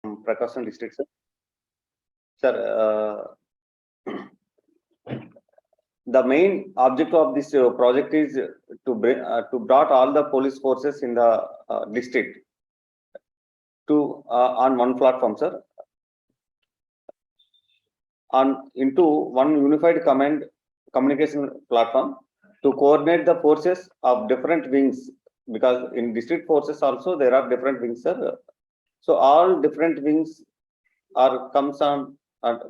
Prakasam district, sir. Sir, the main objective of this project is to bring to brought all the police forces in the district to on one platform, sir, on into one unified communication platform to coordinate the forces of different wings, because in district forces also there are different wings, sir. So all different wings are comes on and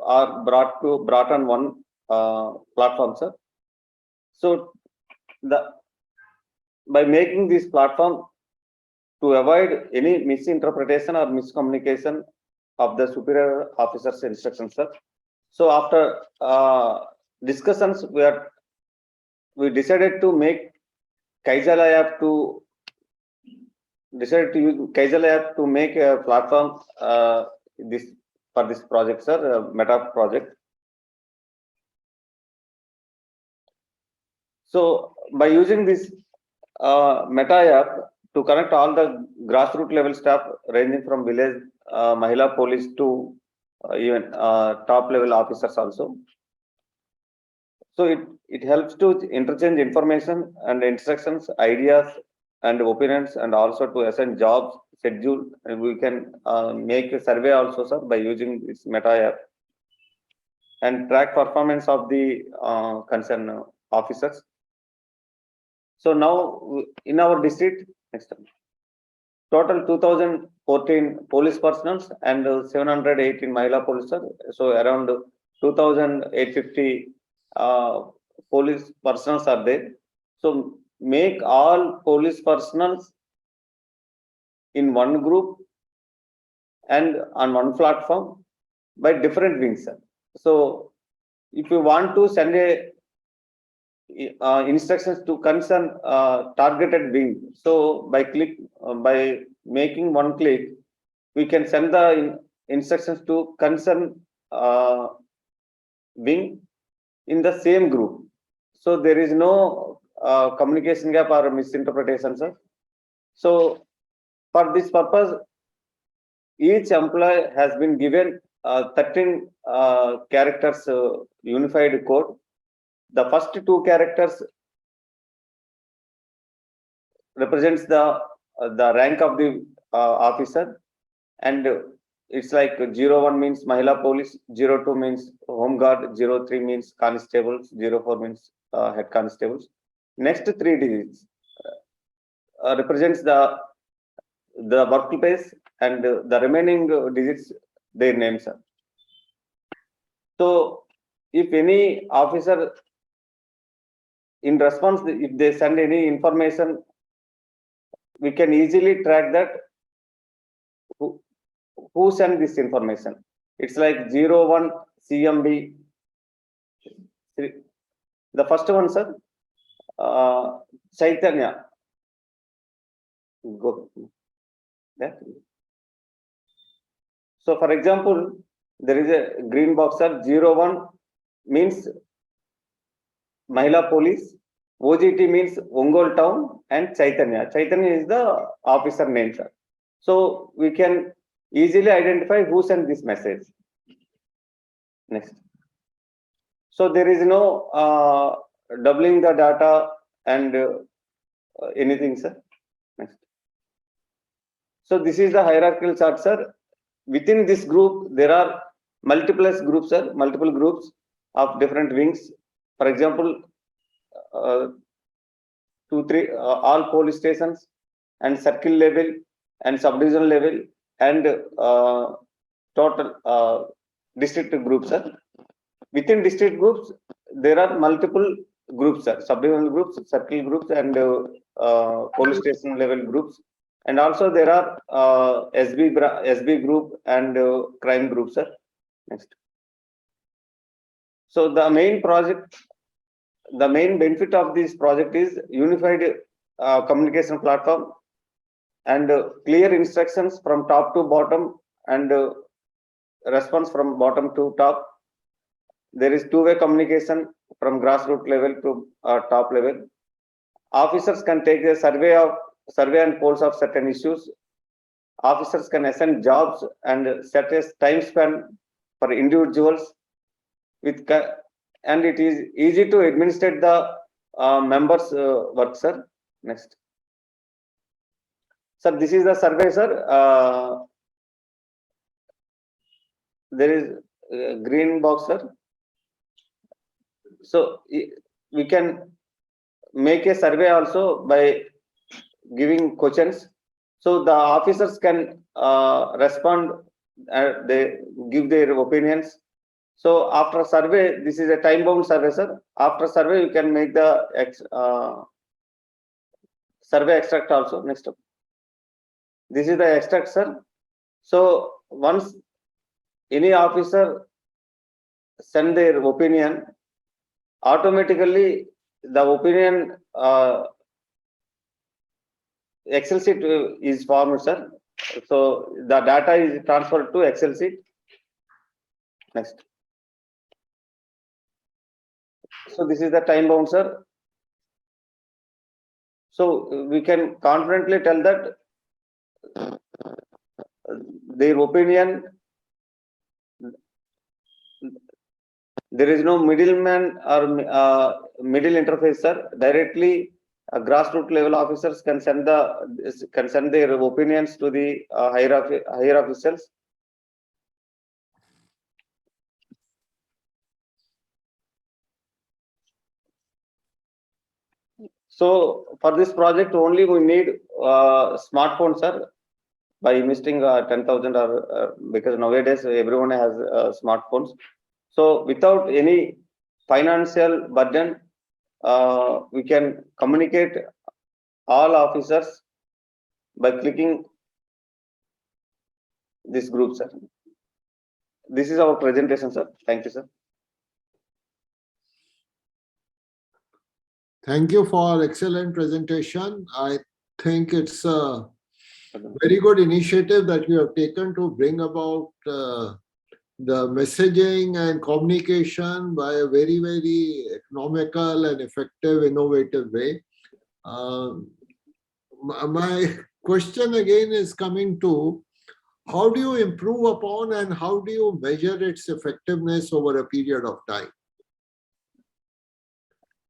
are brought on one platform, sir. So by making this platform to avoid any misinterpretation or miscommunication of the superior officer's instructions, sir. So after discussions, we decided to make Kaizala app to use Kaizala app to make a platform for this project, sir, Meta project. So by using this Meta app to connect all the grassroots level staff ranging from village Mahila police to even top level officers also. So it helps to interchange information and instructions, ideas and opinions, and also to assign jobs, schedule, and we can make a survey also, sir, by using this Meta app, and track performance of the concerned officers. So now in our district, next time, total 2014 police personnel and 718 Mahila police, so around 2,850 police personnel are there. So make all police personnel in one group and on one platform by different wings, sir. So if you want to send a instructions to concern targeted wing, so by making one click, we can send the instructions to concern wing in the same group. So there is no communication gap or misinterpretation, sir. So for this purpose, each employee has been given 13 characters unified code. The first 2 characters represents the rank of the officer, and it's like 01 means Mahila police, 02 means home guard, 03 means constables, 04 means head constables. Next 3 digits represents the workplace, and the remaining digits their names are. So if any officer in response, if they send any information, we can easily track that who sent this information. It's like 01 CMB. The first one, sir, Chaitanya. Go. Yeah. So for example, there is a green box, sir. 01 means Mahila police, OGT means Ongole town, and Chaitanya. Chaitanya is the officer name, sir. So we can easily identify who sent this message. Next. So there is no doubling the data and anything, sir. Next. So this is the hierarchical chart, sir. Within this group, there are multiple groups, sir, multiple groups of different wings. For example, 2, 3 all police stations and circle level and subdivision level and total district groups, sir. Within district groups, there are multiple groups, sir, subdivisional groups, circle groups, and police station level groups. And also there are SB group and crime group, sir. Next. So the main benefit of this project is unified communication platform and clear instructions from top to bottom and response from bottom to top. There is two-way communication from grassroots level to top level. Officers can take a survey and polls of certain issues. officers can assign jobs and set a time span for individuals and it is easy to administrate the members' work, sir. Next. Sir, this is the survey, sir. There is a green box, sir. So we can make a survey also by giving questions. So the officers can respond, they give their opinions. So after survey, this is a time-bound survey, sir. After survey, you can make the survey extract also. Next up. This is the extract, sir. So once any officer send their opinion, automatically the opinion Excel sheet is formed, sir. So the data is transferred to Excel sheet. Next. So this is the time bound, sir. So we can confidently tell that their opinion, there is no middleman or middle interface, sir. Directly grassroots level officers can send their opinions to the higher officials. So for this project only we need smartphones, sir. By investing 10,000 or because nowadays everyone has smartphones. So without any financial burden, we can communicate all officers by clicking this group, sir. This is our presentation, sir. Thank you, sir. Thank you for excellent presentation. I think it's a very good initiative that you have taken to bring about the messaging and communication by a very, very economical and effective, innovative way. My question again is coming to how do you improve upon and how do you measure its effectiveness over a period of time?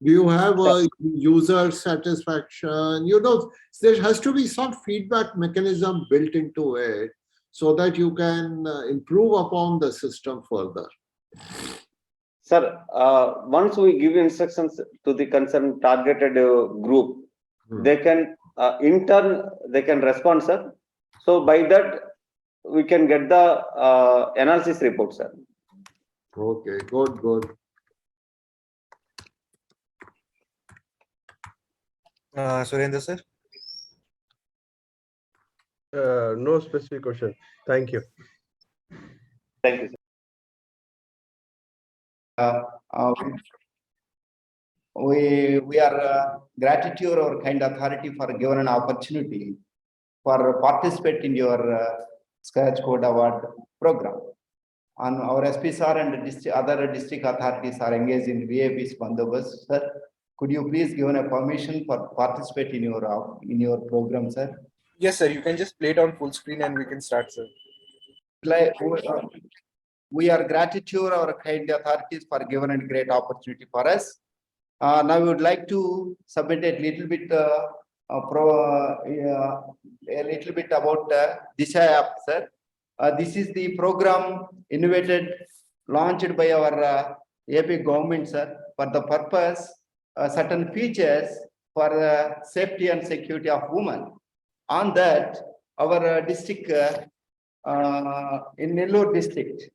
Do you have a user satisfaction? You know, there has to be some feedback mechanism built into it so that you can improve upon the system further. Sir, once we give instructions to the concerned targeted group, they can in turn they can respond, sir. So by that we can get the analysis report, sir. Okay, good. Surendra, sir? No specific question. Thank you. Thank you, sir. We are gratitude or kind authority for given an opportunity for participate in your SKOCH Code Award program. And our SPSR and other district authorities are engaged in VAP's bandobast, sir. Could you please give a permission for participate in your program, sir? Yes, sir. You can just play it on full screen and we can start, sir. We are gratitude our kind authorities for given a great opportunity for us. Now we would like to submit a little bit about Disha app, sir. This is the program launched by our AP government, sir, for the purpose certain features for safety and security of women. On that, our district in Nellore district,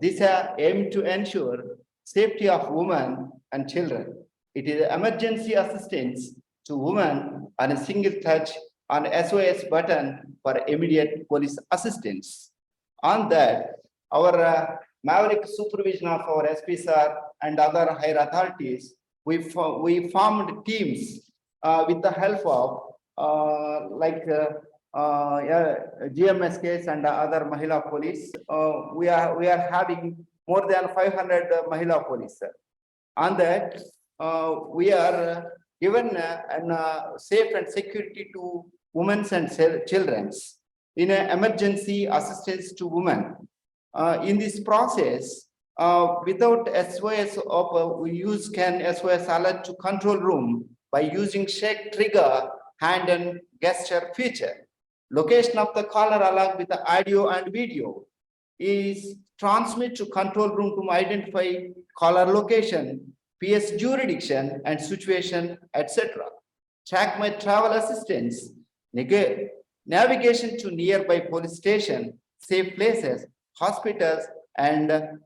this aim to ensure safety of women and children. It is emergency assistance to women on a single touch on SOS button for immediate police assistance. On that, our maverick supervision of our SPSR and other higher authorities, we formed teams with the help of GMS case and other Mahila police. We are having more than 500 Mahila police. On that, we are given safe and security to women and children. in an emergency assistance to women. In this process, without SOS, we can SOS alert to control room by using shake trigger hand and gesture feature. Location of the caller along with the audio and video is transmit to control room to identify caller location, PS jurisdiction and situation, etc. Track my travel assistance, navigation to nearby police station, safe places, hospitals, and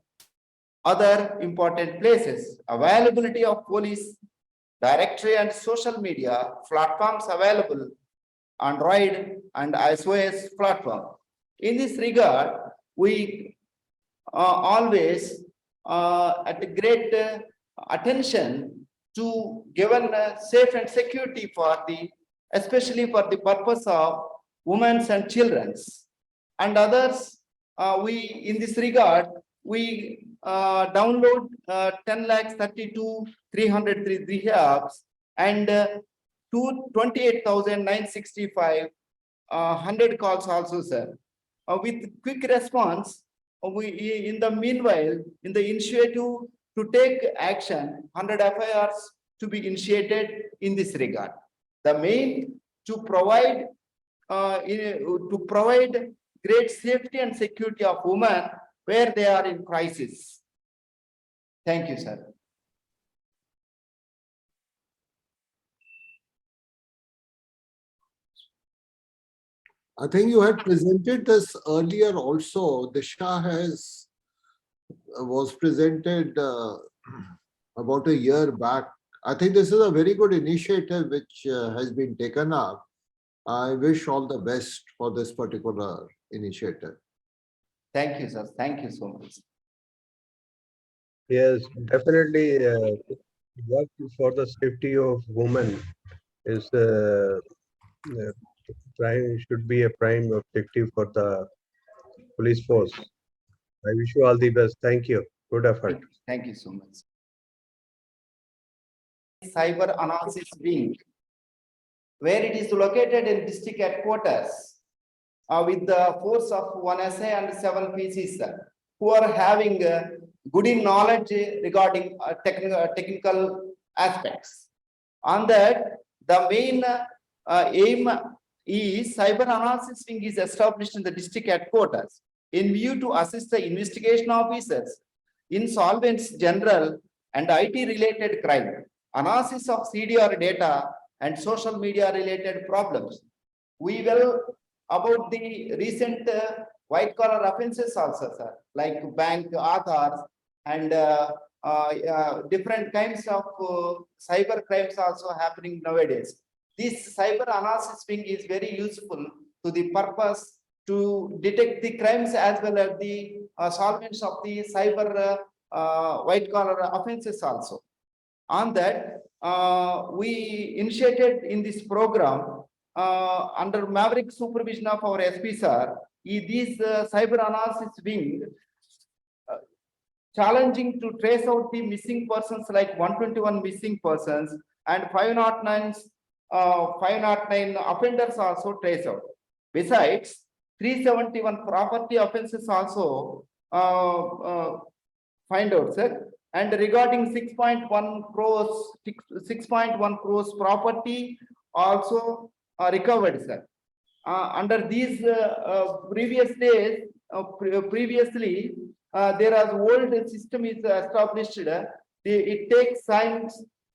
other important places. Availability of police directory and social media platforms available, Android and iOS platform. In this regard, we always at great attention to given safe and security for the, especially for the purpose of women and children's and others. We in this regard, we download 10,32,303 apps and 28,965 100 calls also, sir. With quick response, we in the meanwhile, in the initiative to take action, 100 FIRs to be initiated in this regard. The main to provide great safety and security of women where they are in crisis. Thank you, sir. I think you had presented this earlier also. Disha was presented about a year back. I think this is a very good initiative which has been taken up. I wish all the best for this particular initiative. Thank you, sir. Thank you so much. Yes, definitely. Work for the safety of women is prime, should be a prime objective for the police force. I wish you all the best. Thank you. Good effort. Thank you so much. Cyber analysis wing, where it is located in district headquarters, with the force of 1 SA and 7 PCs, who are having good in knowledge regarding technical aspects. On that, the main aim is cyber analysis wing is established in the district headquarters in view to assist the investigation officers, insolvents general and IT related crime, analysis of CDR data and social media related problems. We will about the recent white collar offenses also, sir, like bank Aadhaars and different kinds of cyber crimes also happening nowadays. This cyber analysis wing is very useful to the purpose to detect the crimes as well as the solvents of the cyber white collar offenses also. On that, we initiated in this program under maverick supervision of our SP sir, this cyber analysis wing challenging to trace out the missing persons like 121 missing persons and 509 offenders also trace out. Besides, 371 property offenses also find out, sir. And regarding 6.1 crores property also recovered, sir. Under these previous days, previously there is old system is established. It takes time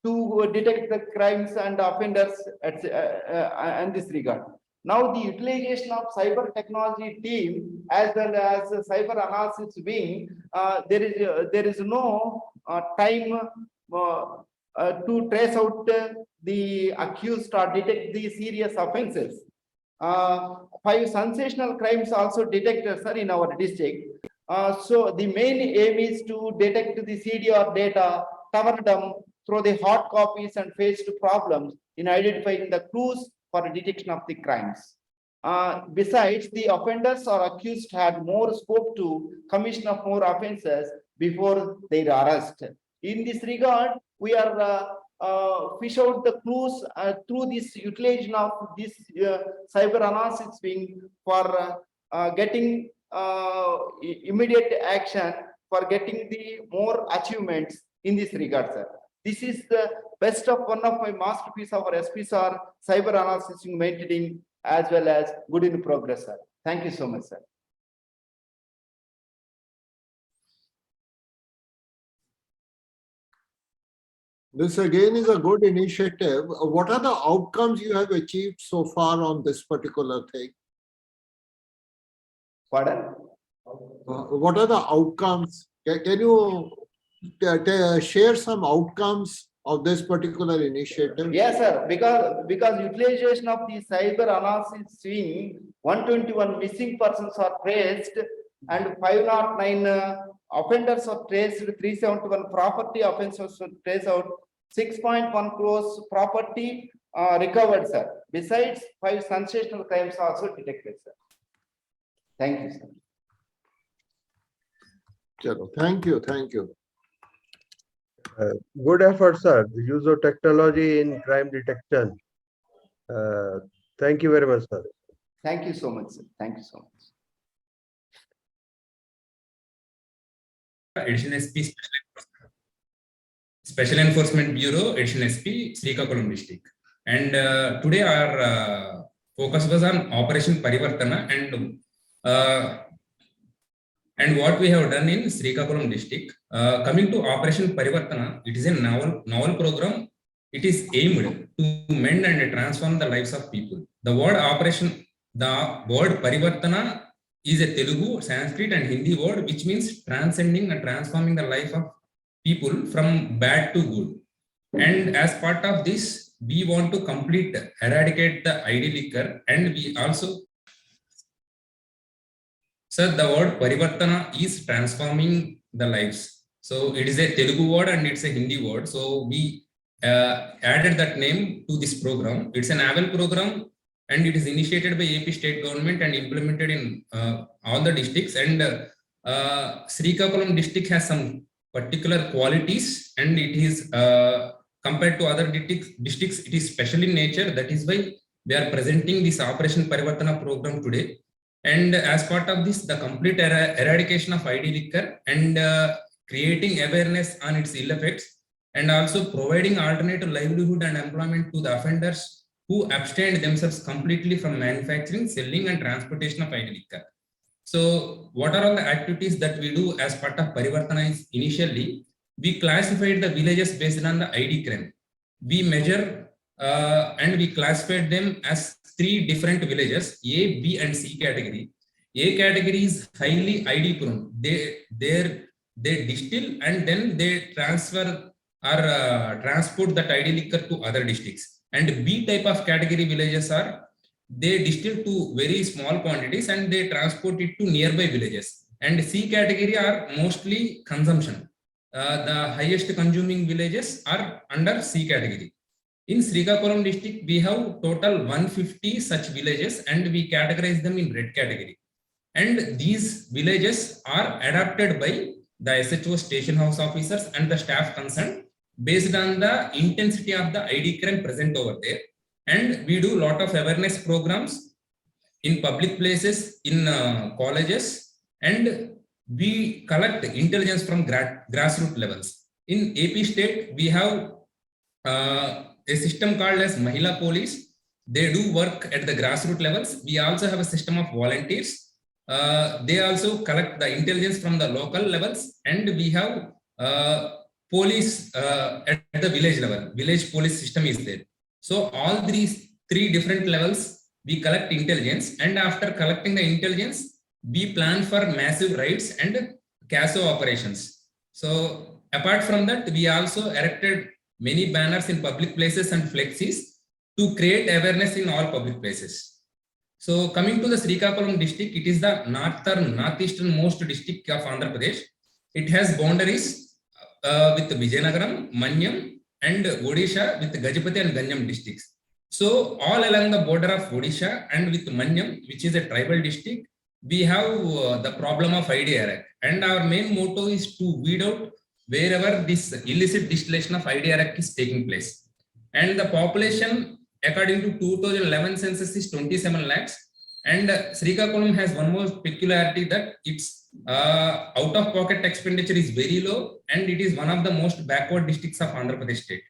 to detect the crimes and offenders in this regard. Now the utilization of cyber technology team as well as cyber analysis wing, there is no time to trace out the accused or detect the serious offenses. 5 sensational crimes also detected, sir, in our district. So the main aim is to detect the CDR data, cover them through the hard copies and faced problems in identifying the clues for detection of the crimes. Besides, the offenders or accused had more scope to commission of more offenses before their arrest. In this regard, we are fish out the clues through this utilization of this cyber analysis wing for getting immediate action, for getting the more achievements in this regard, sir. This is the best of one of my masterpiece of our SPs are cyber analysis maintaining as well as good in progress, sir. Thank you so much, sir. This again is a good initiative. What are the outcomes you have achieved so far on this particular thing? Pardon? What are the outcomes? Can you share some outcomes of this particular initiative? Yes, sir. Because utilization of the cyber analysis wing, 121 missing persons are traced and 509 offenders are traced, 371 property offenses were traced out, 6.1 crores property recovered, sir. Besides, 5 sensational crimes also detected, sir. Thank you, sir. Chalo, thank you. Thank you. Good effort, sir. The use of technology in crime detection. Thank you very much, sir. Thank you so much, sir. Thank you so much. Additional SP Special Enforcement Bureau, Additional SP, Srikakulam district. And today our focus was on Operation Parivartana and what we have done in Srikakulam district. Coming to Operation Parivartana, it is a novel program. It is aimed to mend and transform the lives of people. The word Parivartana is a Telugu, Sanskrit and Hindi word which means transcending and transforming the life of people from bad to good. And as part of this, we want to eradicate the ID liquor, and we also, sir, the word Parivartana is transforming the lives. So it is a Telugu word and it's a Hindi word. So we added that name to this program. It's an annual program and it is initiated by AP state government and implemented in all the districts. And Srikakulam district has some particular qualities, and it is compared to other districts, it is special in nature. That is why we are presenting this Operation Parivartana program today. And as part of this, the complete eradication of ID liquor and creating awareness on its ill effects, and also providing alternative livelihood and employment to the offenders who abstained themselves completely from manufacturing, selling and transportation of ID liquor. So what are all the activities that we do as part of Parivartana is initially, we classified the villages based on the ID crime. We measure and we classified them as 3 different villages, A, B and C category. A category is highly ID prone. They distill and then they transfer or transport that ID liquor to other districts. And B type of category villages are, they distill to very small quantities and they transport it to nearby villages. And C category are mostly consumption. The highest consuming villages are under C category. In Srikakulam district, we have total 150 such villages and we categorize them in red category. And these villages are adapted by the SHO station house officers and the staff concerned based on the intensity of the ID crime present over there. And we do a lot of awareness programs in public places, in colleges, and we collect intelligence from grassroots levels. In AP state, we have a system called as Mahila Police. They do work at the grassroots levels. We also have a system of volunteers. They also collect the intelligence from the local levels, and we have police at the village level. Village police system is there. So all these 3 different levels, we collect intelligence, and after collecting the intelligence, we plan for massive raids and CASO operations. So apart from that, we also erected many banners in public places and flexes to create awareness in all public places. So coming to the Srikakulam district, it is the northeastern most district of Andhra Pradesh. It has boundaries with Vijayanagaram, Manyam, and Odisha with Gajapati and Ganyam districts. So all along the border of Odisha and with Manyam, which is a tribal district, we have the problem of ID error. And our main motto is to weed out wherever this illicit distillation of IDRX is taking place. And the population, according to 2011 census, is 27 lakhs. And Srikakulam has one more peculiarity, that its out-of-pocket expenditure is very low, and it is one of the most backward districts of Andhra Pradesh state.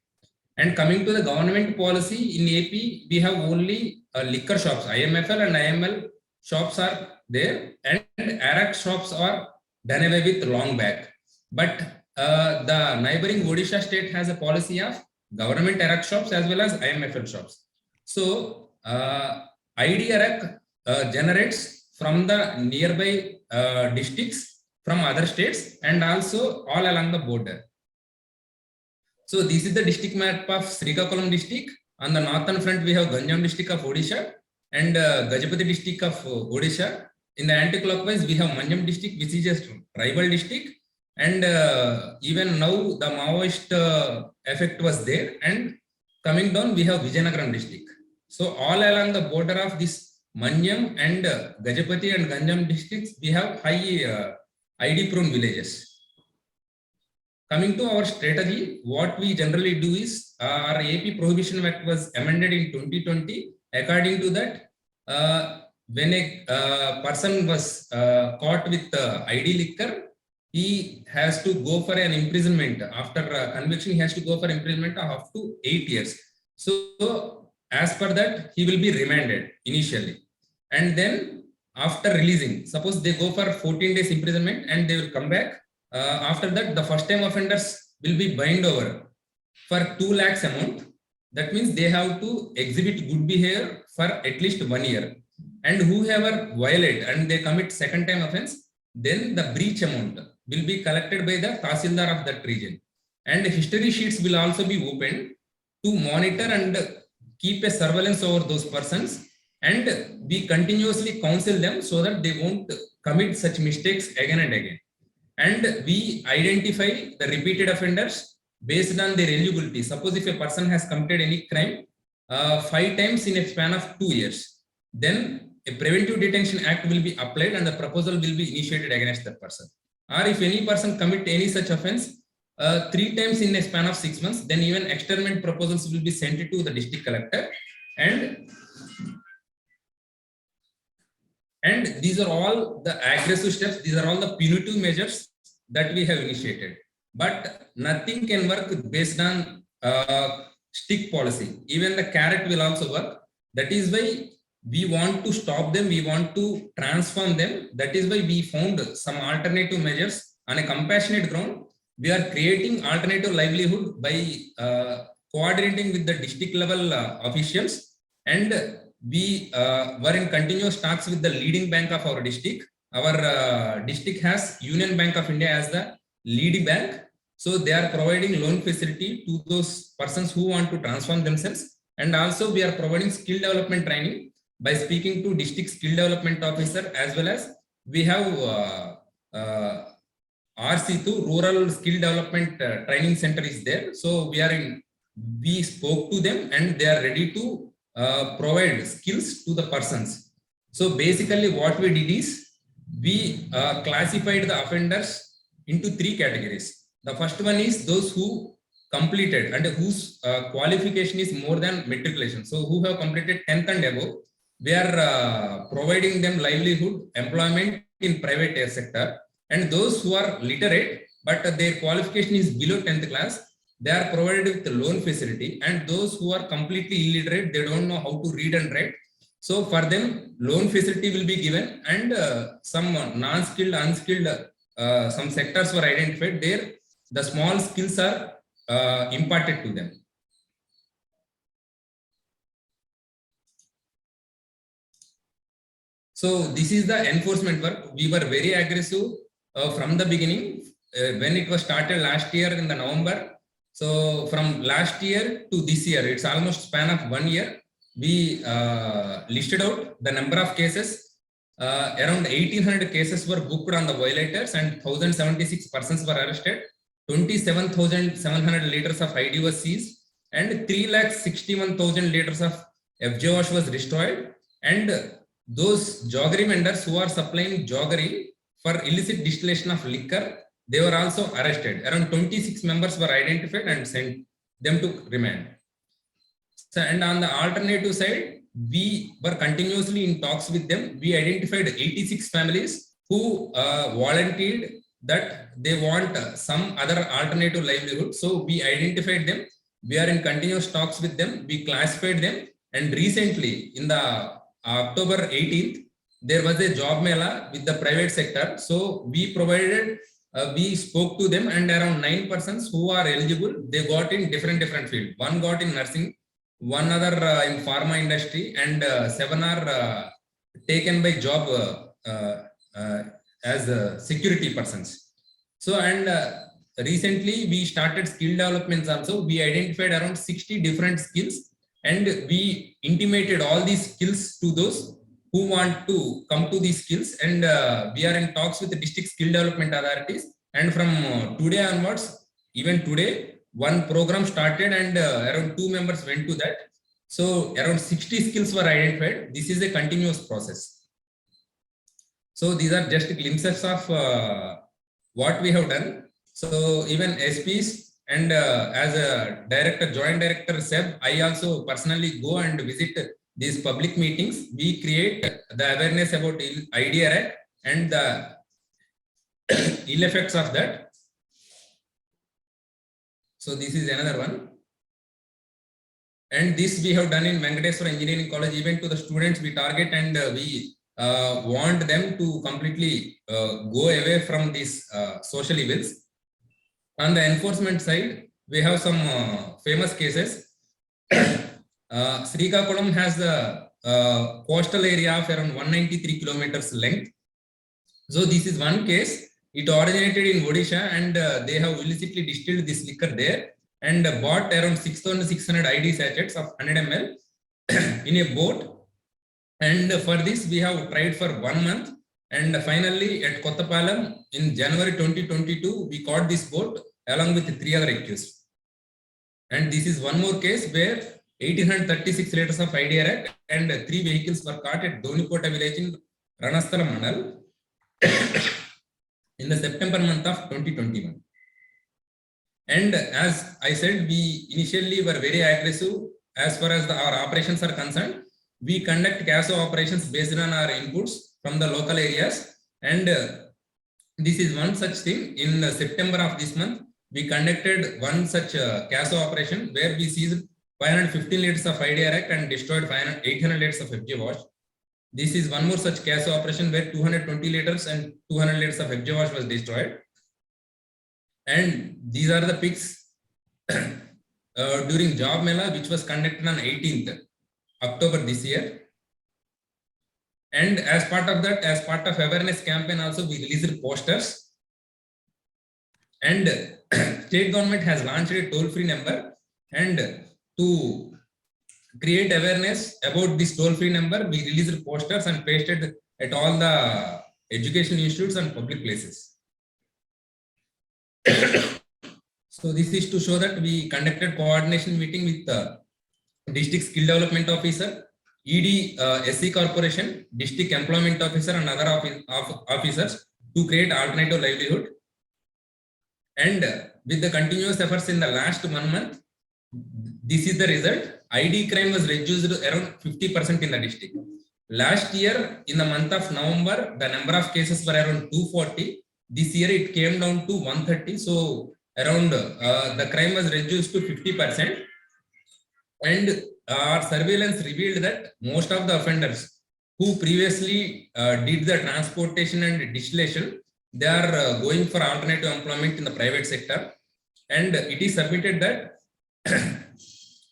And coming to the government policy in AP, we have only liquor shops, IMFL and IML shops are there, and Arak shops are done away with long back. But the neighboring Odisha state has a policy of government Arak shops as well as IMFL shops. So ID Arak generates from the nearby districts from other states and also all along the border. So this is the district map of Srikakulam district. On the northern front, we have Ganjam district of Odisha and Gajapati district of Odisha. In the anti-clockwise, we have Manjam district, which is just tribal district. And even now, the Maoist effect was there. And coming down, we have Vijayanagaram district. So all along the border of this Manjam and Gajapati and Ganjam districts, we have high ID-prone villages. Coming to our strategy, what we generally do is our AP Prohibition Act was amended in 2020. According to that, when a person was caught with ID liquor, he has to go for an imprisonment. After conviction, he has to go for imprisonment of up to 8 years. So as per that, he will be remanded initially. And then after releasing, suppose they go for 14 days imprisonment and they will come back. After that, the first time offenders will be bind over for 2 lakhs amount. That means they have to exhibit good behavior for at least 1 year. And whoever violate and they commit second time offense, then the breach amount will be collected by the Tahsildar of that region. And history sheets will also be opened to monitor and keep a surveillance over those persons. And we continuously counsel them so that they won't commit such mistakes again and again. And we identify the repeated offenders based on their eligibility. Suppose if a person has committed any crime 5 times in a span of 2 years, then a preventive detention act will be applied and the proposal will be initiated against that person. Or if any person commit any such offense 3 times in a span of 6 months, then even externment proposals will be sent to the district collector. And these are all the aggressive steps. These are all the punitive measures that we have initiated. But nothing can work based on stick policy. Even the carrot will also work. That is why we want to stop them. We want to transform them. That is why we found some alternative measures on a compassionate ground. We are creating alternative livelihood by coordinating with the district level officials, and we were in continuous talks with the leading bank of our district. Our district has Union Bank of India as the leading bank. So they are providing loan facility to those persons who want to transform themselves. And also we are providing skill development training by speaking to district skill development officer, as well as we have RC2 Rural Skill Development Training Center is there. So we spoke to them and they are ready to provide skills to the persons. So basically what we did is we classified the offenders into 3 categories. The first one is those who completed and whose qualification is more than matriculation. So who have completed 10th and above, we are providing them livelihood, employment in private sector. And those who are literate, but their qualification is below 10th class, they are provided with the loan facility. And those who are completely illiterate, they don't know how to read and write. So for them, loan facility will be given, and some non-skilled, unskilled, some sectors were identified. There, the small skills are imparted to them. So this is the enforcement work. We were very aggressive from the beginning when it was started last year in the November. So from last year to this year, it's almost span of 1 year. We listed out the number of cases. Around 1800 cases were booked on the violators and 1076 persons were arrested. 27,700 liters of ID was seized and 3,61,000 liters of FJOsh was destroyed. And those joggery vendors who are supplying joggery for illicit distillation of liquor, they were also arrested. Around 26 members were identified and sent them to remand. So, and on the alternative side, we were continuously in talks with them. We identified 86 families who volunteered that they want some other alternative livelihood. So we identified them. We are in continuous talks with them. We classified them. And recently, in the October 18th, there was a job mela with the private sector. So we provided, we spoke to them, and around 9 persons who are eligible, they got in different fields. One got in nursing, one other in pharma industry, and 7 are taken by job as security persons. So, and recently we started skill developments also. We identified around 60 different skills, and we intimated all these skills to those who want to come to these skills. And we are in talks with the district skill development authorities. And from today onwards, even today, one program started, and around 2 members went to that. So around 60 skills were identified. This is a continuous process. So these are just glimpses of what we have done. So even SPs and as a director, joint director Seb, I also personally go and visit these public meetings. We create the awareness about IDR Act and the ill effects of that. So this is another one. And this we have done in Venkateswara Engineering College. Even to the students we target, and we want them to completely go away from these social evils. On the enforcement side, we have some famous cases. Srikakulam has the coastal area of around 193 kilometers length. So this is one case. It originated in Odisha, and they have illicitly distilled this liquor there and bought around 6,600 ID sachets of 100 ml in a boat. And for this, we have tried for 1 month. And finally, at Kottapalam in January 2022, we caught this boat along with 3 other accused. And this is one more case where 1,836 liters of IDR Act and 3 vehicles were caught at Donikota village in Ranasthala Mandal in the September month of 2021. And as I said, we initially were very aggressive as far as our operations are concerned. We conduct CASO operations based on our inputs from the local areas. And this is one such thing. In September of this month, we conducted one such CASO operation where we seized 515 liters of IDR Act and destroyed 800 liters of FJ wash. This is one more such CASO operation where 220 liters and 200 liters of FJ wash was destroyed. And these are the pics during job mela, which was conducted on 18th October this year. And as part of that, as part of awareness campaign also, we released posters. And state government has launched a toll-free number, and to create awareness about this toll-free number, we released posters and pasted at all the education institutes and public places. So this is to show that we conducted coordination meeting with the district skill development officer, ED SC corporation, district employment officer, and other officers to create alternative livelihood. And with the continuous efforts in the last 1 month, this is the result. ID crime was reduced around 50% in the district. Last year, in the month of November, the number of cases were around 240. This year, it came down to 130. So around the crime was reduced to 50%. And our surveillance revealed that most of the offenders who previously did the transportation and distillation, they are going for alternative employment in the private sector. And it is submitted that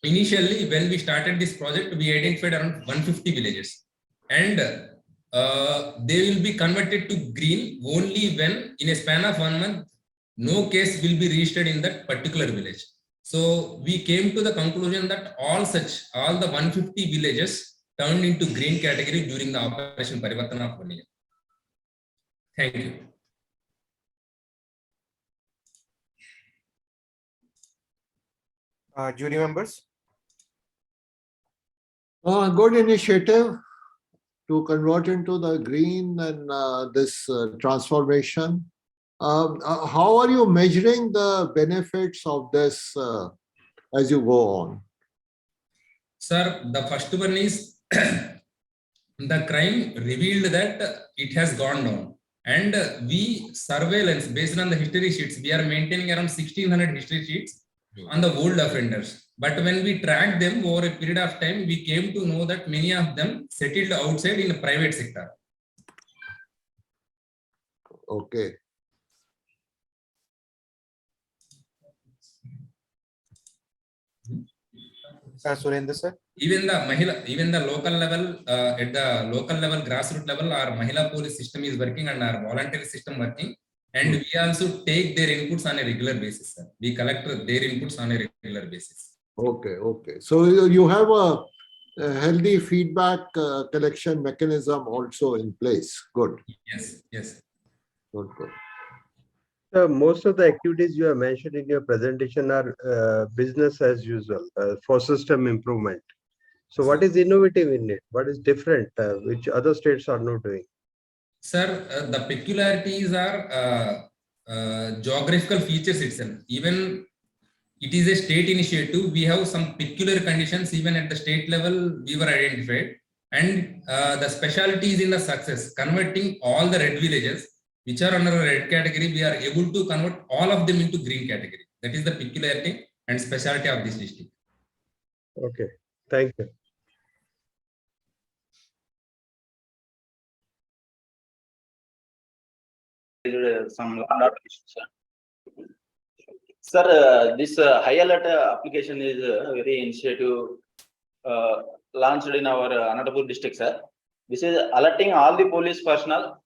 initially, when we started this project, we identified around 150 villages. And they will be converted to green only when, in a span of 1 month, no case will be registered in that particular village. So we came to the conclusion that all the 150 villages turned into green category during the operation Parivartana of 1 year. Thank you. Jury members. Good initiative to convert into the green and this transformation. How are you measuring the benefits of this as you go on? Sir, the first one is the crime revealed that it has gone down. And we surveillance based on the history sheets. We are maintaining around 1600 history sheets on the old offenders. But when we tracked them over a period of time, we came to know that many of them settled outside in the private sector. Okay. Surendra sir. Even the local level, at the local level, grassroots level, our Mahila police system is working and our voluntary system working. And we also take their inputs on a regular basis, sir. We collect their inputs on a regular basis. Okay. Okay. So you have a healthy feedback collection mechanism also in place. Good. Yes, yes. Good. Good. Most of the activities you have mentioned in your presentation are business as usual for system improvement. So what is innovative in it? What is different, which other states are not doing? Sir, the peculiarities are geographical features itself. Even it is a state initiative. We have some peculiar conditions even at the state level we were identified. And the specialty is in the success, converting all the red villages which are under a red category, we are able to convert all of them into green category. That is the peculiarity and specialty of this district. Okay, thank you. Some sir, this high alert application is very initiative launched in our Anantapur district, sir. This is alerting all the police personnel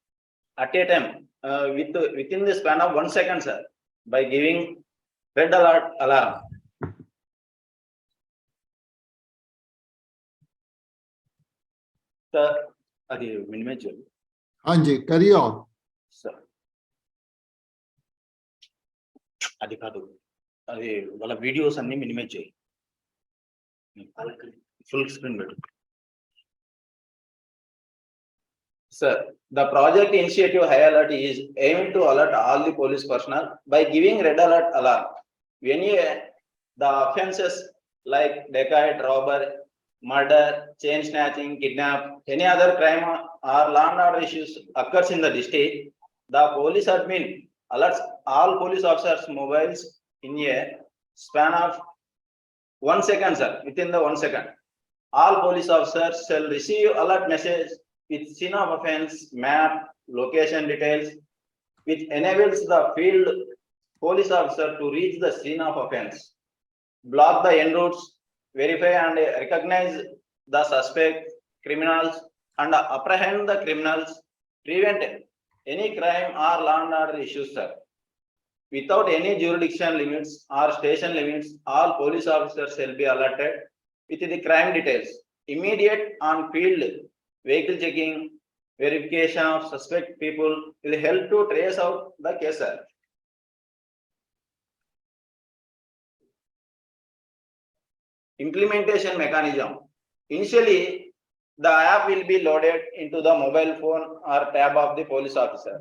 at a time within the span of 1 second, sir, by giving red alert alarm. Sir, adi minimum. Anji, carry on. Sir. అది కాదు అది వాళ్ళ videos అన్ని minimise చేయి full screen పెట్టు Sir, the project initiative high alert is aimed to alert all the police personnel by giving red alert alarm when the offenses like dacoit, robbery, murder, chain snatching, kidnap, any other crime or law and order issues occurs in the district. The police admin alerts all police officers' mobiles in a span of 1 second, sir. Within the 1 second, all police officers shall receive alert message with scene of offense, map, location details, which enables the field police officer to reach the scene of offense, block the en routes, verify and recognize the suspect, criminals, and apprehend the criminals, prevent any crime or law and order issues, sir. Without any jurisdiction limits or station limits, all police officers shall be alerted with the crime details. Immediate on-field vehicle checking, verification of suspect people will help to trace out the case, sir. Implementation mechanism. Initially, the app will be loaded into the mobile phone or tab of the police officer.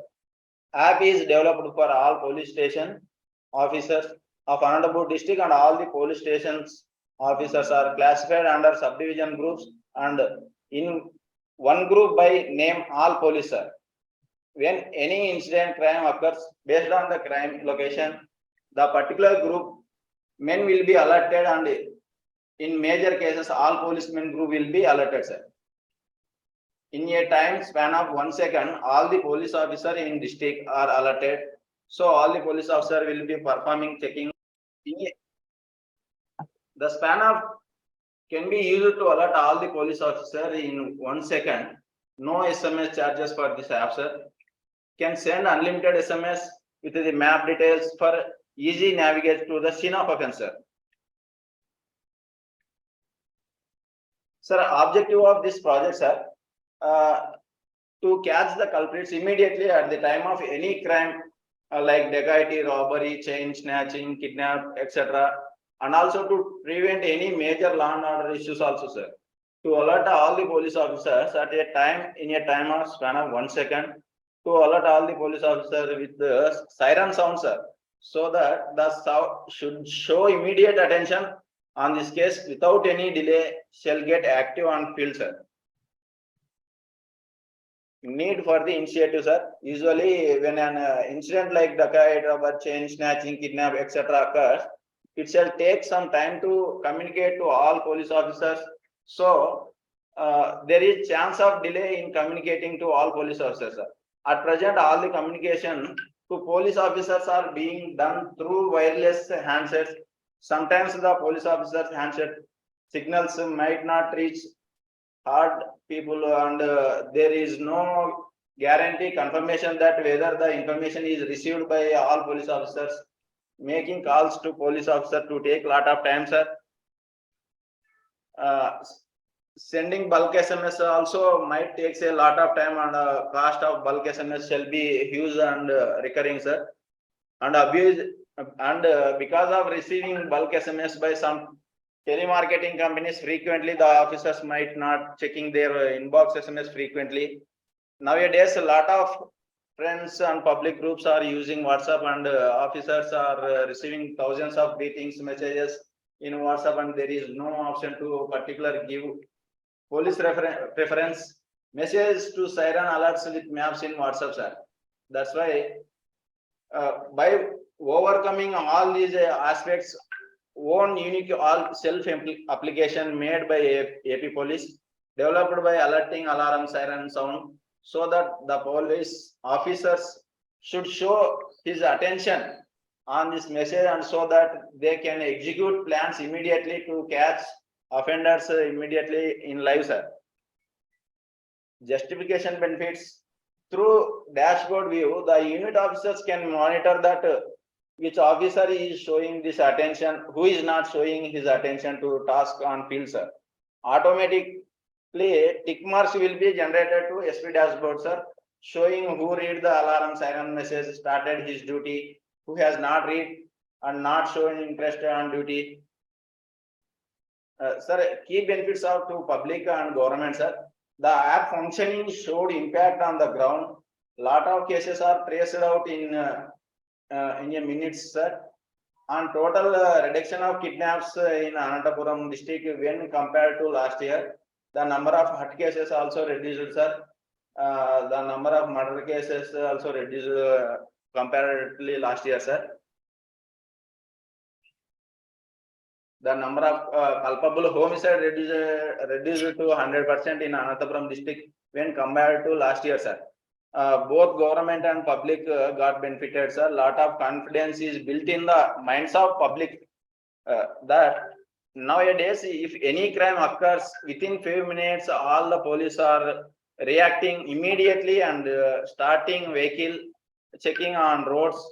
App is developed for all police station officers of Anantapur district, and all the police stations officers are classified under subdivision groups and in one group by name all police, sir. When any incident crime occurs based on the crime location, the particular group men will be alerted, and in major cases all policemen group will be alerted, sir. In a time span of 1 second, all the police officer in district are alerted. So all the police officer will be performing checking. The span of can be used to alert all the police officer in 1 second. No SMS charges for this app, sir. Can send unlimited SMS with the map details for easy navigate to the scene of offense, sir. Sir, objective of this project, sir, to catch the culprits immediately at the time of any crime like dacoity, robbery, chain snatching, kidnap, etc. And also to prevent any major law and order issues also, sir. To alert all the police officers at a time in a time of span of 1 second, to alert all the police officers with the siren sound, sir, so that the sound should show immediate attention on this case without any delay shall get active on field, sir. Need for the initiative, sir. Usually when an incident like dacoit, robber, chain snatching, kidnap, etc. occurs, it shall take some time to communicate to all police officers. So there is chance of delay in communicating to all police officers, sir. At present, all the communication to police officers are being done through wireless handsets. Sometimes the police officers' handset signals might not reach hard people, and there is no guarantee confirmation that whether the information is received by all police officers. Making calls to police officer to take lot of time, sir. Sending bulk SMS also might take a lot of time, and cost of bulk SMS shall be huge and recurring, sir. And abuse, and because of receiving bulk SMS by some telemarketing companies frequently, the officers might not checking their inbox SMS frequently. Nowadays, a lot of friends and public groups are using WhatsApp, and officers are receiving thousands of greetings messages in WhatsApp, and there is no option to particular give police preference messages to siren alerts with maps in WhatsApp, sir. That's why by overcoming all these aspects, one unique all self application made by AP Police, developed by alerting alarm siren sound, so that the police officers should show his attention on this message, and so that they can execute plans immediately to catch offenders immediately in live, sir. Justification benefits: through dashboard view, the unit officers can monitor that which officer is showing this attention, who is not showing his attention to task on field, sir. Automatically, tick marks will be generated to SP dashboard, sir, showing who read the alarm siren message, started his duty, who has not read and not showing interest on duty. Sir, key benefits of to public and government, sir. The app functioning showed impact on the ground. Lot of cases are traced out in a minutes, sir. On total reduction of kidnaps in Anantapuram district when compared to last year, the number of hurt cases also reduced, sir. The number of murder cases also reduced comparatively last year, sir. The number of culpable homicide reduced to 100% in Anantapuram district when compared to last year, sir. Both government and public got benefited, sir. Lot of confidence is built in the minds of public that nowadays, if any crime occurs, within few minutes, all the police are reacting immediately and starting vehicle, checking on roads,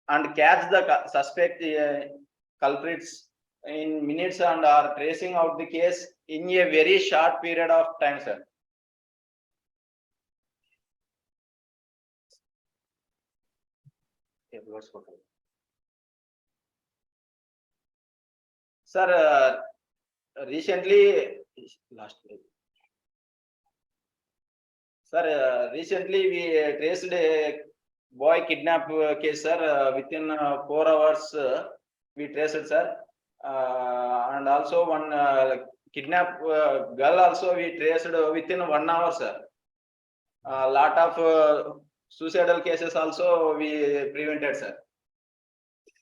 and catch the suspect culprits in minutes, and are tracing out the case in a very short period of time, sir. Sir, recently, recently we traced a boy kidnap case, sir. Within 4 hours, we traced it, sir. And also one kidnap girl also we traced within 1 hour, sir. A lot of suicidal cases also we prevented, sir.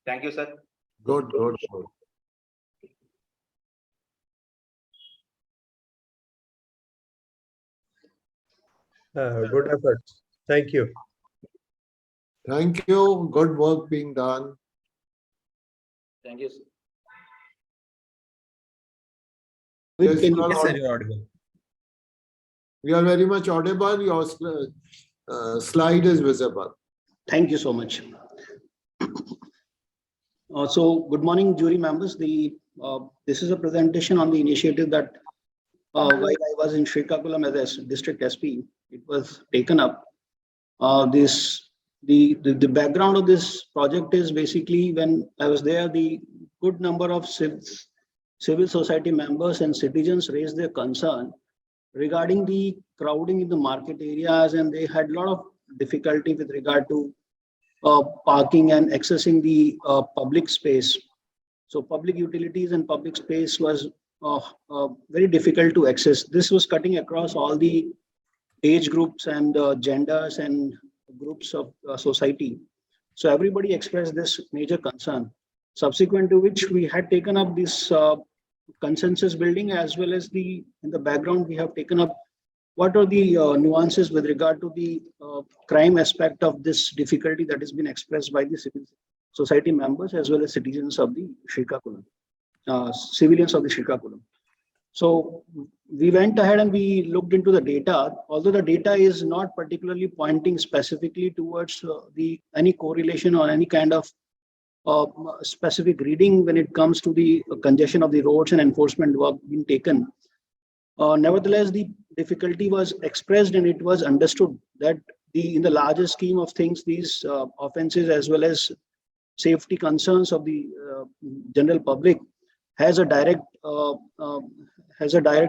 Thank you, sir. Good, good, good. Good efforts. Thank you. Thank you. Good work being done. Thank you, sir. Yes, Yes, you sir, are, you're audible. you are very much audible. Your slide is visible. Thank you so much. So, good morning, jury members. This is a presentation on the initiative that while I was in Srikakulam as a district SP, it was taken up. The background of this project is basically when I was there, the good number of civil society members and citizens raised their concern regarding the crowding in the market areas, and they had a lot of difficulty with regard to parking and accessing the public space. So public utilities and public space was very difficult to access. This was cutting across all the age groups and genders and groups of society. So everybody expressed this major concern. Subsequent to which we had taken up this consensus building, as well as in the background we have taken up what are the nuances with regard to the crime aspect of this difficulty that has been expressed by the civil society members as well as citizens of the Srikakulam, civilians of the Srikakulam. So we went ahead and we looked into the data, although the data is not particularly pointing specifically towards any correlation or any kind of specific reading when it comes to the congestion of the roads and enforcement work being taken. Nevertheless, the difficulty was expressed and it was understood that in the larger scheme of things, these offenses as well as safety concerns of the general public has a direct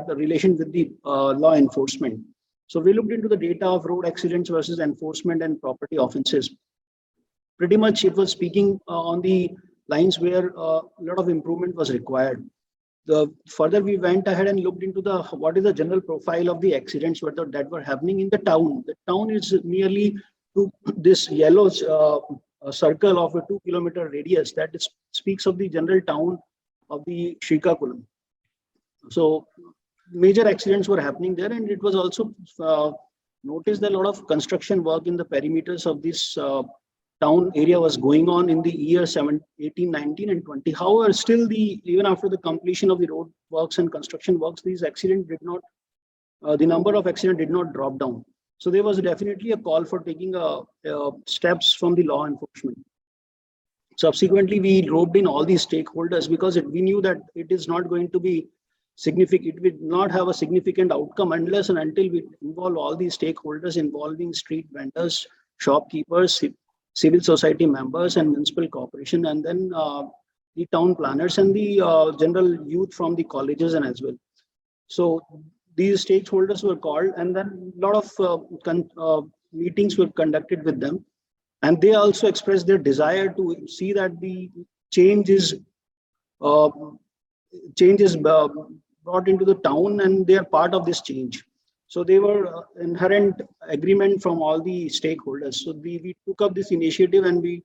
relation with the law enforcement. So we looked into the data of road accidents versus enforcement and property offenses. Pretty much it was speaking on the lines where a lot of improvement was required. Further, we went ahead and looked into what is the general profile of the accidents that were happening in the town. The town is nearly to this yellow circle of a 2-kilometer radius that speaks of the general town of the Srikakulam. So major accidents were happening there, and it was also noticed that a lot of construction work in the perimeters of this town area was going on in the year 18, 19 and 20. However, still even after the completion of the road works and construction works, these accidents did not, the number of accidents did not drop down. So there was definitely a call for taking steps from the law enforcement. Subsequently, we roped in all these stakeholders because we knew that it is not going to be significant. It will not have a significant outcome unless and until we involve all these stakeholders involving street vendors, shopkeepers, civil society members and municipal corporation, and then the town planners and the general youth from the colleges and as well. So these stakeholders were called, and then a lot of meetings were conducted with them. And they also expressed their desire to see that the change is brought into the town and they are part of this change. So they were inherent agreement from all the stakeholders. So we took up this initiative and we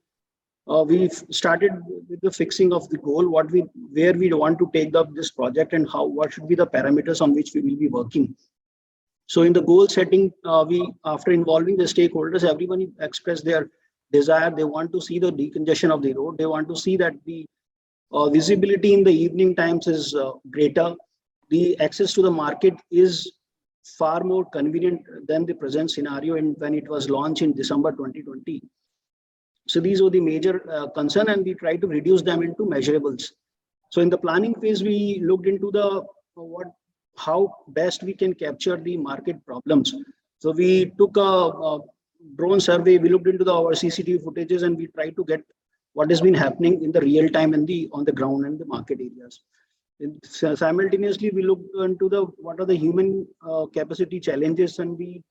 started with the fixing of the goal, where we want to take up this project and what should be the parameters on which we will be working. So in the goal setting, after involving the stakeholders, everyone expressed their desire. They want to see the decongestion of the road. They want to see that the visibility in the evening times is greater. The access to the market is far more convenient than the present scenario when it was launched in December 2020. So these were the major concern, and we tried to reduce them into measurables. So in the planning phase, we looked into how best we can capture the market problems. So we took a drone survey. We looked into our CCTV footages, and we tried to get what has been happening in the real time and on the ground and the market areas. Simultaneously, we looked into what are the human capacity challenges, and we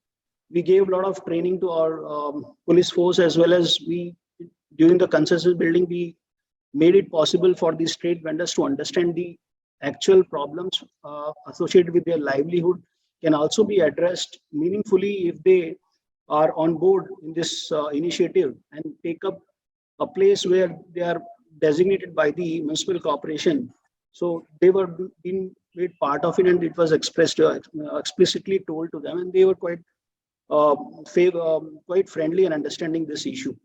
gave a lot of training to our police force, as well as during the consensus building, we made it possible for the street vendors to understand the actual problems associated with their livelihood can also be addressed meaningfully if they are on board in this initiative and take up a place where they are designated by the municipal corporation. So they were being made part of it, and it was explicitly told to them, and they were quite friendly and understanding this issue.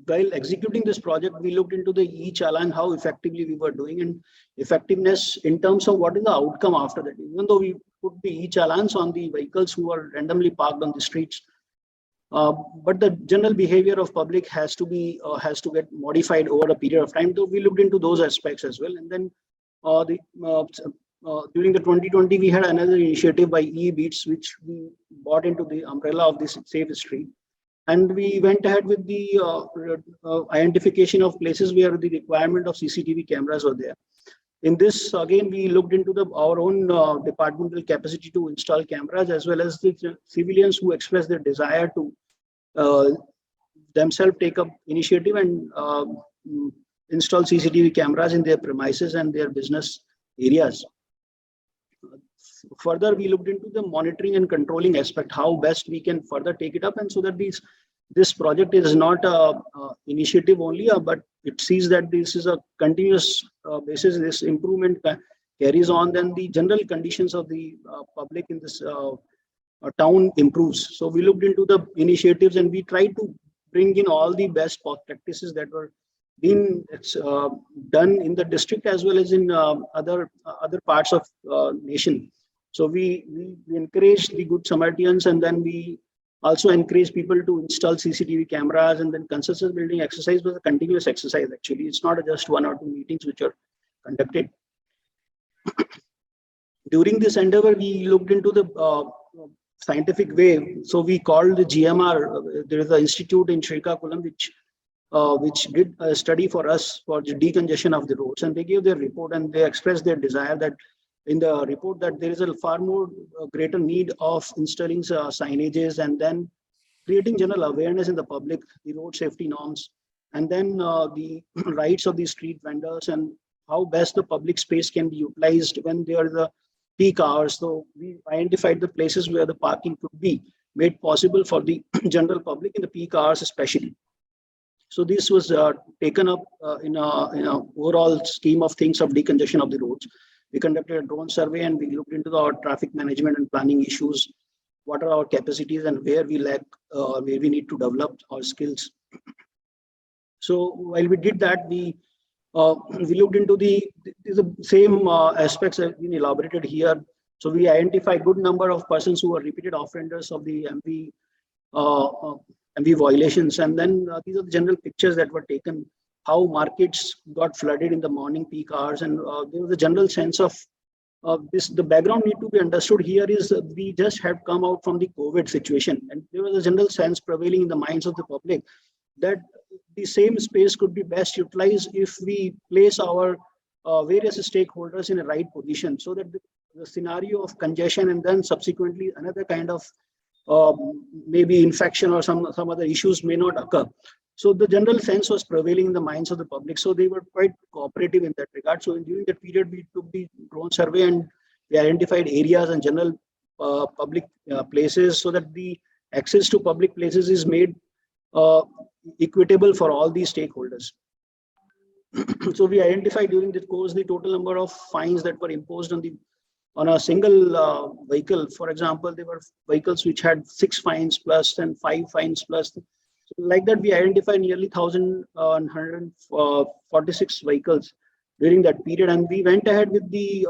While executing this project, we looked into the e-challan, how effectively we were doing, and effectiveness in terms of what is the outcome after that. Even though we put the e-challans on the vehicles who are randomly parked on the streets, but the general behavior of public has to get modified over a period of time. So we looked into those aspects as well. And then during the 2020, we had another initiative by e-Beats, which we brought into the umbrella of this Safe Street. And we went ahead with the identification of places where the requirement of CCTV cameras were there. In this, again, we looked into our own departmental capacity to install cameras, as well as the civilians who expressed their desire to themselves take up initiative and install CCTV cameras in their premises and their business areas. Further, we looked into the monitoring and controlling aspect, how best we can further take it up, and so that this project is not a initiative only, but it sees that this is a continuous basis. This improvement carries on, then the general conditions of the public in this town improves. So we looked into the initiatives and we tried to bring in all the best practices that were being done in the district as well as in other parts of nation. So we encourage the good Samaritans, and then we also encourage people to install CCTV cameras, and then consensus building exercise was a continuous exercise. Actually, it's not just 1 or 2 meetings which are conducted. During this endeavor, we looked into the scientific way. So we called the GMR. There is an institute in Srikakulam which did a study for us for the decongestion of the roads, and they gave their report and they expressed their desire that in the report that there is a far more greater need of installing signages and then creating general awareness in the public, the road safety norms, and then the rights of the street vendors and how best the public space can be utilized when there are the peak hours. So we identified the places where the parking could be made possible for the general public in the peak hours especially. So this was taken up in a overall scheme of things of decongestion of the roads. We conducted a drone survey and we looked into our traffic management and planning issues. What are our capacities and where we lack, where we need to develop our skills. So while we did that, we looked into the same aspects that have been elaborated here. So we identified good number of persons who are repeated offenders of the MV violations, and then these are the general pictures that were taken. How markets got flooded in the morning peak hours, and there was a general sense of this. The background need to be understood here is we just had come out from the COVID situation, and there was a general sense prevailing in the minds of the public that the same space could be best utilized if we place our various stakeholders in a right position, so that the scenario of congestion and then subsequently another kind of maybe infection or some other issues may not occur. So the general sense was prevailing in the minds of the public. So they were quite cooperative in that regard. So during that period, we took the drone survey and we identified areas and general public places so that the access to public places is made equitable for all these stakeholders. So we identified during the course the total number of fines that were imposed on a single vehicle. For example, there were vehicles which had 6 fines plus and 5 fines plus. So like that, we identified nearly 1,146 vehicles during that period, and we went ahead with the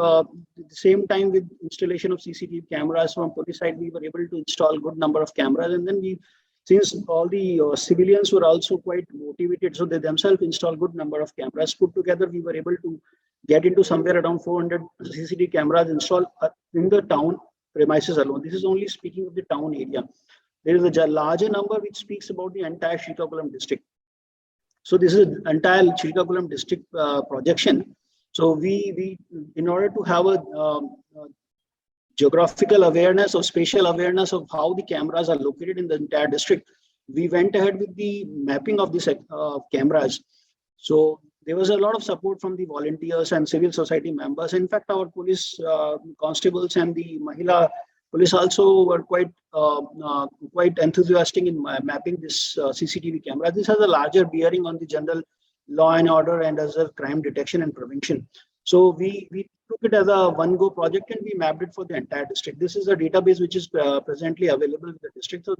same time with installation of CCTV cameras. From police side, we were able to install good number of cameras, and then since all the civilians were also quite motivated, so they themselves installed good number of cameras. Put together, we were able to get into somewhere around 400 CCTV cameras installed in the town premises alone. This is only speaking of the town area. There is a larger number which speaks about the entire Srikakulam district. So this is entire Srikakulam district projection. So we in order to have a geographical awareness or spatial awareness of how the cameras are located in the entire district, we went ahead with the mapping of these cameras. So there was a lot of support from the volunteers and civil society members. In fact, our police constables and the Mahila police also were quite enthusiastic in mapping this CCTV camera. This has a larger bearing on the general law and order and as a crime detection and prevention. So we took it as a one-go project and we mapped it for the entire district. This is a database which is presently available in the district. So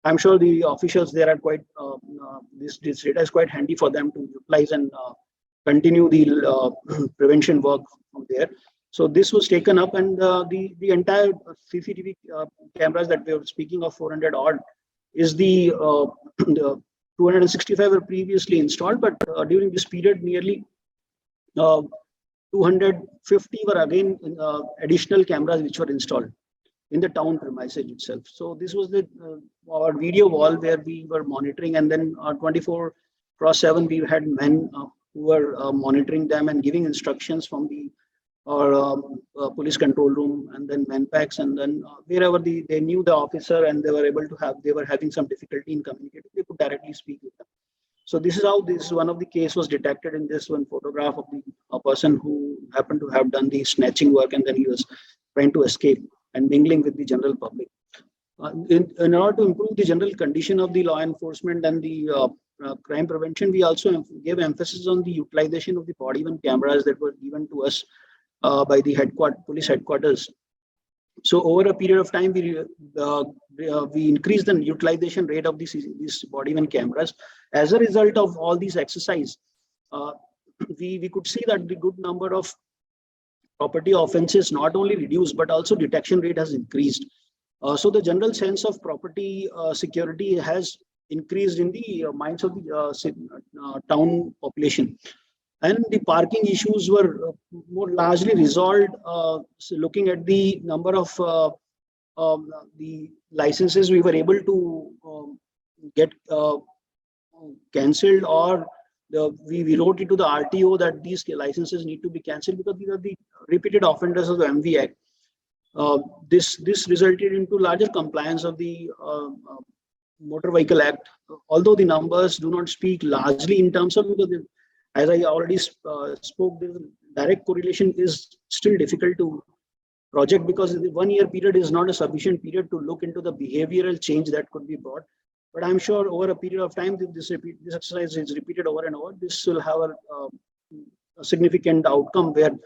I'm sure the officials there are quite, this data is quite handy for them to utilize and continue the prevention work from there. So this was taken up, and the entire CCTV cameras that we were speaking of, 400 odd, is the 265 were previously installed, but during this period, nearly 250 were again additional cameras which were installed in the town premises itself. So this was our video wall where we were monitoring, and then 24/7 we had men who were monitoring them and giving instructions from the or police control room, and then manpacks, and then wherever they knew the officer and they were having some difficulty in communicating, they could directly speak with them. So this is how this one of the case was detected in this one photograph of the a person who happened to have done the snatching work, and then he was trying to escape and mingling with the general public. In order to improve the general condition of the law enforcement and the crime prevention, we also gave emphasis on the utilization of the body worn cameras that were given to us by the police headquarters. So over a period of time, we increased the utilization rate of these body worn cameras. As a result of all these exercise, we could see that the good number of property offenses not only reduced but also detection rate has increased. So the general sense of property security has increased in the minds of the town population. And the parking issues were more largely resolved, so looking at the number of the licenses we were able to get cancelled, or we wrote it to the RTO that these licenses need to be cancelled because these are the repeated offenders of the MV Act. This resulted into larger compliance of the Motor Vehicle Act, although the numbers do not speak largely in terms of, because as I already spoke, the direct correlation is still difficult to project because the 1 year period is not a sufficient period to look into the behavioral change that could be brought. But I'm sure over a period of time, if this exercise is repeated over and over, this will have a significant outcome where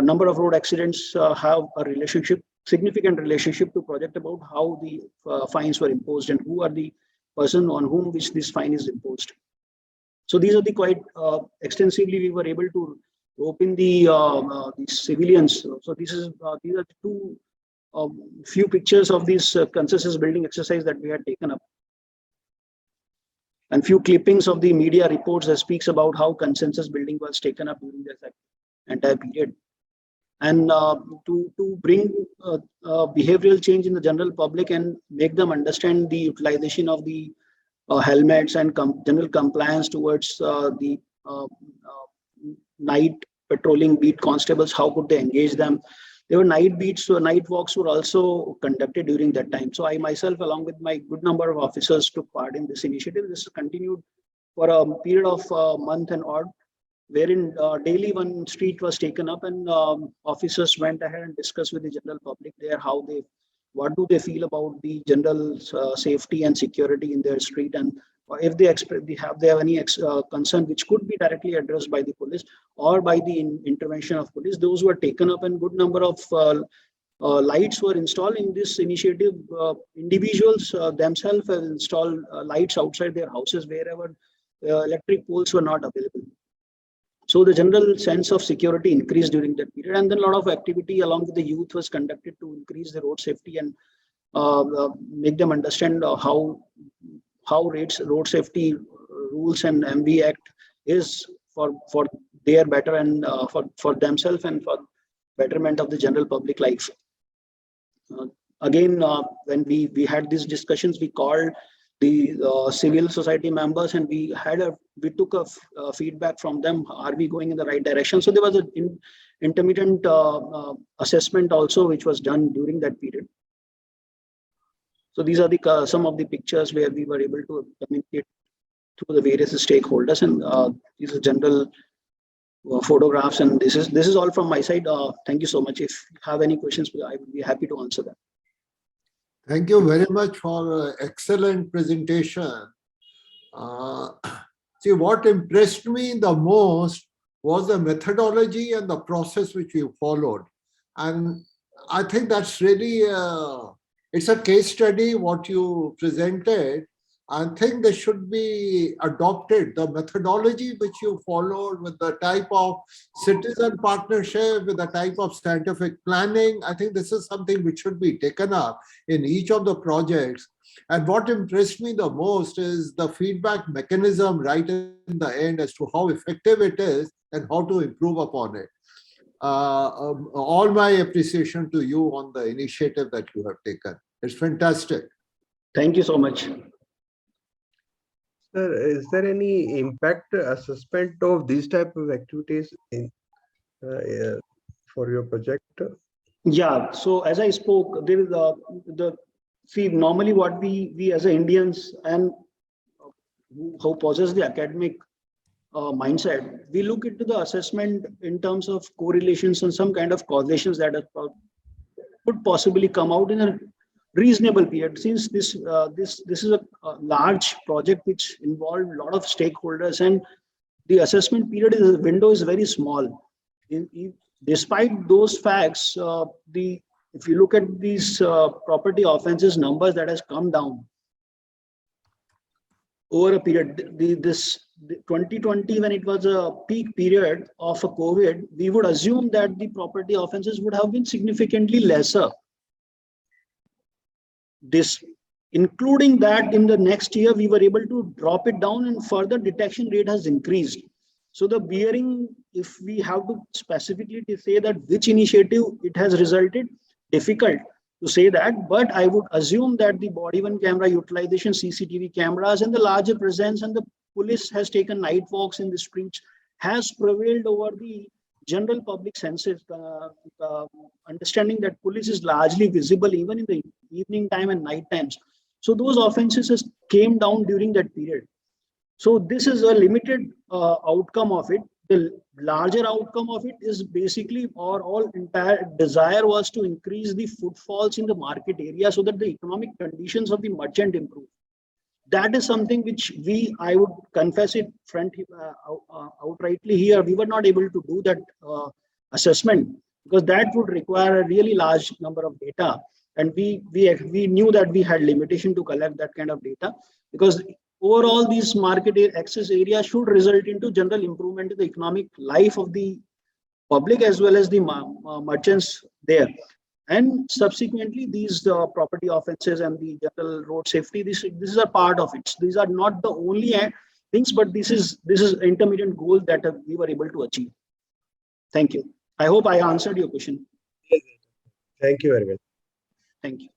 number of road accidents have a significant relationship to project about how the fines were imposed and who are the person on whom which this fine is imposed. So these are the quite extensively we were able to open the civilians. So these are the two few pictures of this consensus building exercise that we had taken up, and few clippings of the media reports that speaks about how consensus building was taken up during this entire period. And to bring behavioral change in the general public and make them understand the utilization of the helmets and general compliance towards the night patrolling beat constables, how could they engage them? There were night beats, so night walks were also conducted during that time. So I myself, along with my good number of officers, took part in this initiative. This continued for a period of a month and odd, wherein daily one street was taken up, and officers went ahead and discussed with the general public there what do they feel about the general safety and security in their street, and if they have any concern which could be directly addressed by the police or by the intervention of police. Those were taken up, and good number of lights were installed in this initiative. Individuals themselves have installed lights outside their houses wherever electric poles were not available. So the general sense of security increased during that period, and then a lot of activity along with the youth was conducted to increase the road safety and make them understand how road safety rules and MV Act is for their better and for themselves and for betterment of the general public life. Again, when we had these discussions, we called the civil society members, and we took a feedback from them. Are we going in the right direction? So there was an intermittent assessment also, which was done during that period. So these are some of the pictures where we were able to communicate to the various stakeholders, and these are general photographs. And this is all from my side. Thank you so much. If you have any questions, I would be happy to answer them. Thank you very much for excellent presentation. See, what impressed me the most was the methodology and the process which you followed. And I think that's really, it's a case study what you presented. I think they should be adopted. The methodology which you followed with the type of citizen partnership, with the type of scientific planning, I think this is something which should be taken up in each of the projects. And what impressed me the most is the feedback mechanism right in the end as to how effective it is and how to improve upon it. All my appreciation to you on the initiative that you have taken. It's fantastic. Thank you so much. Sir, is there any impact assessment of these type of activities for your project? Yeah, so as I spoke, there is see, normally what we as Indians and who possess the academic mindset, we look into the assessment in terms of correlations and some kind of causations that could possibly come out in a reasonable period. Since this is a large project which involved a lot of stakeholders, and the assessment period window is very small. Despite those facts, if you look at these property offenses numbers that has come down over a period, this 2020, when it was a peak period of a COVID, we would assume that the property offenses would have been significantly lesser. Including that, in the next year, we were able to drop it down, and further detection rate has increased. So the bearing, if we have to specifically say that which initiative it has resulted, difficult to say that, but I would assume that the body-worn camera utilization, CCTV cameras, and the larger presence, and the police has taken night walks in the streets, has prevailed over the general public senses, understanding that police is largely visible even in the evening time and night times. So those offenses came down during that period. So this is a limited outcome of it. The larger outcome of it is basically, our all entire desire was to increase the footfalls in the market area so that the economic conditions of the merchant improve. That is something which I would confess it outrightly here, we were not able to do that assessment, because that would require a really large number of data. And we knew that we had limitation to collect that kind of data, because overall these market access areas should result into general improvement in the economic life of the public as well as the merchants there. And subsequently, these property offenses and the general road safety, this is a part of it. These are not the only things, but this is intermediate goal that we were able to achieve. Thank you. I hope I answered your question. Thank you very much. Thank you.